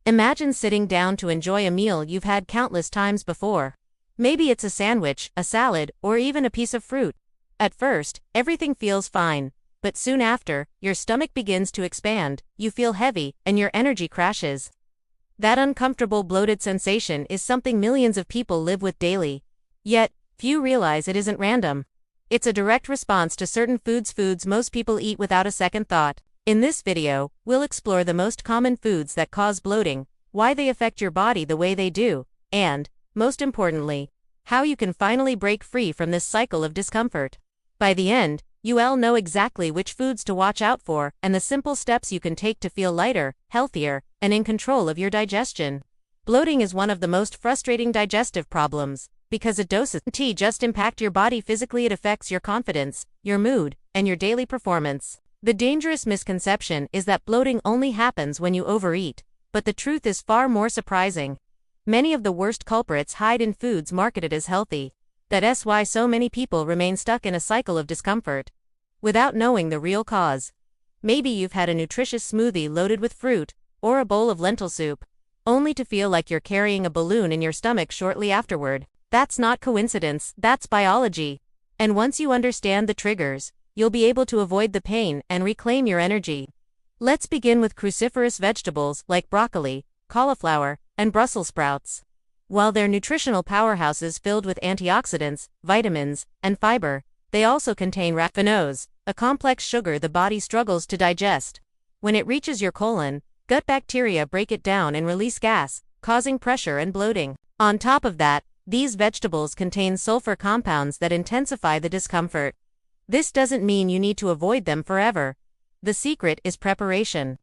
Imagine sitting down to enjoy a meal you've had countless times before. Maybe it's a sandwich, a salad, or even a piece of fruit. At first, everything feels fine, but soon after, your stomach begins to expand, you feel heavy, and your energy crashes. That uncomfortable bloated sensation is something millions of people live with daily. Yet, few realize it isn't random. It's a direct response to certain foods most people eat without a second thought. In this video, we'll explore the most common foods that cause bloating, why they affect your body the way they do, and, most importantly, how you can finally break free from this cycle of discomfort. By the end, you'll know exactly which foods to watch out for and the simple steps you can take to feel lighter, healthier, and in control of your digestion. Bloating is one of the most frustrating digestive problems, because it doesn't just impact your body physically, it affects your confidence, your mood, and your daily performance. The dangerous misconception is that bloating only happens when you overeat, but the truth is far more surprising. Many of the worst culprits hide in foods marketed as healthy. That's why so many people remain stuck in a cycle of discomfort, without knowing the real cause. Maybe you've had a nutritious smoothie loaded with fruit, or a bowl of lentil soup, only to feel like you're carrying a balloon in your stomach shortly afterward. That's not coincidence, that's biology. And once you understand the triggers, you'll be able to avoid the pain and reclaim your energy. Let's begin with cruciferous vegetables like broccoli, cauliflower, and Brussels sprouts. While they're nutritional powerhouses filled with antioxidants, vitamins, and fiber, they also contain raffinose, a complex sugar the body struggles to digest. When it reaches your colon, gut bacteria break it down and release gas, causing pressure and bloating. On top of that, these vegetables contain sulfur compounds that intensify the discomfort. This doesn't mean you need to avoid them forever. The secret is preparation.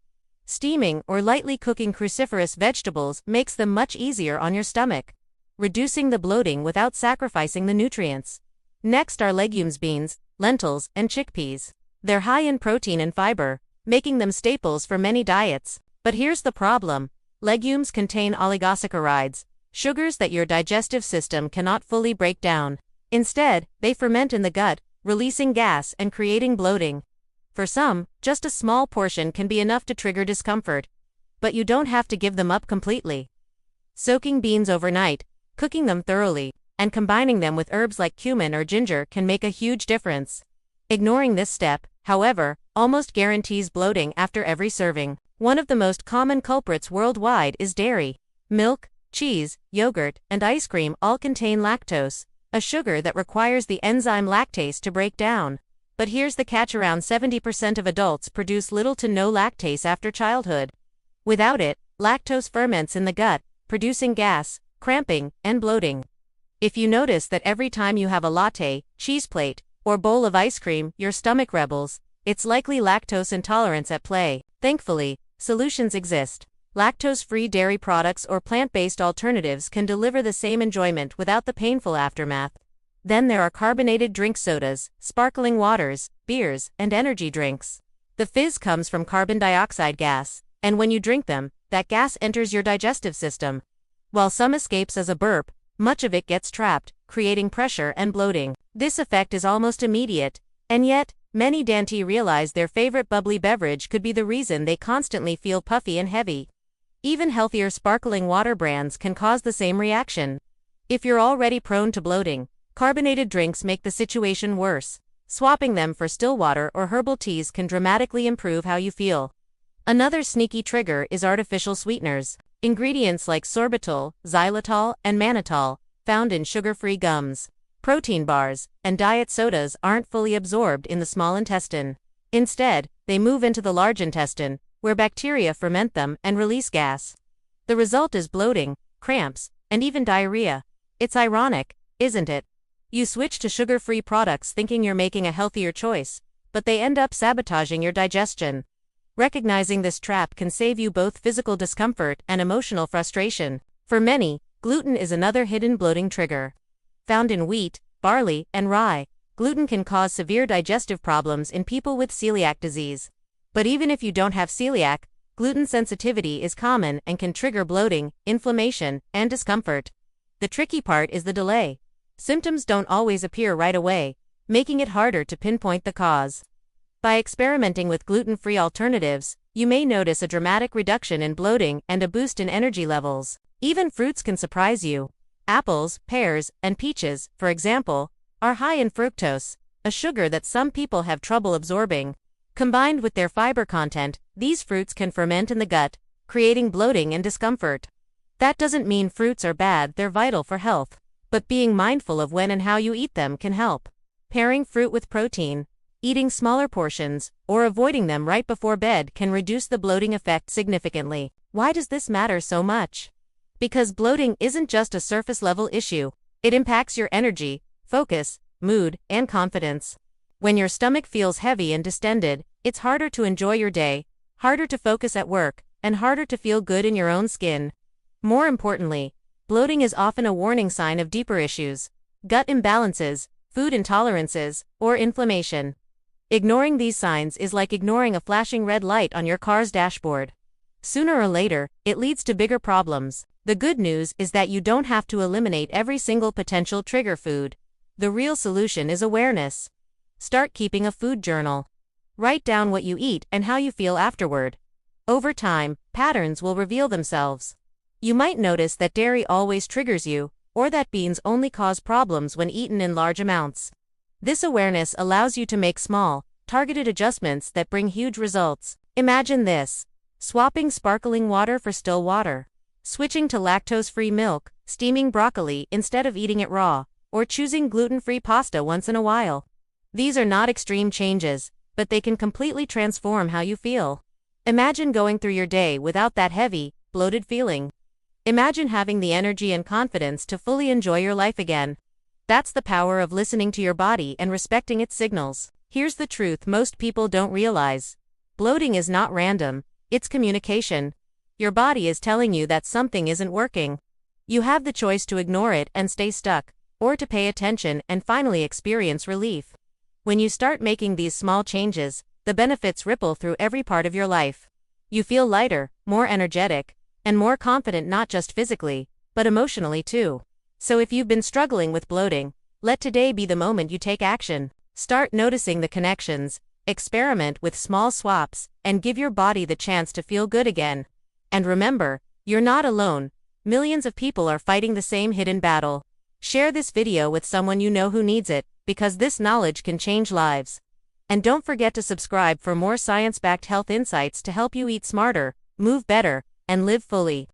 Steaming or lightly cooking cruciferous vegetables makes them much easier on your stomach, reducing the bloating without sacrificing the nutrients. Next are legumes, beans, lentils, and chickpeas. They're high in protein and fiber, making them staples for many diets. But here's the problem. Legumes contain oligosaccharides, sugars that your digestive system cannot fully break down. Instead, they ferment in the gut, releasing gas and creating bloating. For some, just a small portion can be enough to trigger discomfort. But you don't have to give them up completely. Soaking beans overnight, cooking them thoroughly, and combining them with herbs like cumin or ginger can make a huge difference. Ignoring this step, however, almost guarantees bloating after every serving. One of the most common culprits worldwide is dairy. Milk, cheese, yogurt, and ice cream all contain lactose, a sugar that requires the enzyme lactase to break down. But here's the catch: around 70% of adults produce little to no lactase after childhood. Without it, lactose ferments in the gut, producing gas, cramping, and bloating. If you notice that every time you have a latte, cheese plate, or bowl of ice cream, your stomach rebels, it's likely lactose intolerance at play. Thankfully, solutions exist. Lactose-free dairy products or plant-based alternatives can deliver the same enjoyment without the painful aftermath. Then there are carbonated drink sodas, sparkling waters, beers, and energy drinks. The fizz comes from carbon dioxide gas, and when you drink them, that gas enters your digestive system. While some escapes as a burp, much of it gets trapped, creating pressure and bloating. This effect is almost immediate, and yet, many don't realize their favorite bubbly beverage could be the reason they constantly feel puffy and heavy. Even healthier sparkling water brands can cause the same reaction. If you're already prone to bloating, carbonated drinks make the situation worse. Swapping them for still water or herbal teas can dramatically improve how you feel. Another sneaky trigger is artificial sweeteners. Ingredients like sorbitol, xylitol, and mannitol, found in sugar-free gums, protein bars, and diet sodas aren't fully absorbed in the small intestine. Instead, they move into the large intestine, where bacteria ferment them and release gas. The result is bloating, cramps, and even diarrhea. It's ironic, isn't it? You switch to sugar-free products thinking you're making a healthier choice, but they end up sabotaging your digestion. Recognizing this trap can save you both physical discomfort and emotional frustration. For many, gluten is another hidden bloating trigger. Found in wheat, barley, and rye, gluten can cause severe digestive problems in people with celiac disease. But even if you don't have celiac, gluten sensitivity is common and can trigger bloating, inflammation, and discomfort. The tricky part is the delay. Symptoms don't always appear right away, making it harder to pinpoint the cause. By experimenting with gluten-free alternatives, You may notice a dramatic reduction in bloating and a boost in energy levels. Even fruits can surprise you. Apples, pears, and peaches, for example, are high in fructose, a sugar that some people have trouble absorbing. Combined with their fiber content, these fruits can ferment in the gut, creating bloating and discomfort. That doesn't mean fruits are bad, they're vital for health. But being mindful of when and how you eat them can help. Pairing fruit with protein, eating smaller portions, or avoiding them right before bed can reduce the bloating effect significantly. Why does this matter so much? Because bloating isn't just a surface-level issue. It impacts your energy, focus, mood, and confidence. When your stomach feels heavy and distended, it's harder to enjoy your day, harder to focus at work, and harder to feel good in your own skin. More importantly, bloating is often a warning sign of deeper issues: gut imbalances, food intolerances, or inflammation. Ignoring these signs is like ignoring a flashing red light on your car's dashboard. Sooner or later, it leads to bigger problems. The good news is that you don't have to eliminate every single potential trigger food. The real solution is awareness. Start keeping a food journal. Write down what you eat and how you feel afterward. Over time, patterns will reveal themselves. You might notice that dairy always triggers you, or that beans only cause problems when eaten in large amounts. This awareness allows you to make small, targeted adjustments that bring huge results. Imagine this: swapping sparkling water for still water, switching to lactose-free milk, steaming broccoli instead of eating it raw, or choosing gluten-free pasta once in a while. These are not extreme changes, but they can completely transform how you feel. Imagine going through your day without that heavy, bloated feeling. Imagine having the energy and confidence to fully enjoy your life again. That's the power of listening to your body and respecting its signals. Here's the truth most people don't realize. Bloating is not random, it's communication. Your body is telling you that something isn't working. You have the choice to ignore it and stay stuck, or to pay attention and finally experience relief. When you start making these small changes, the benefits ripple through every part of your life. You feel lighter, more energetic, and more confident, not just physically, but emotionally too. So if you've been struggling with bloating, let today be the moment you take action. Start noticing the connections, experiment with small swaps, and give your body the chance to feel good again. And remember, you're not alone. Millions of people are fighting the same hidden battle. Share this video with someone you know who needs it, because this knowledge can change lives. And don't forget to subscribe for more science-backed health insights to help you eat smarter, move better, and live fully.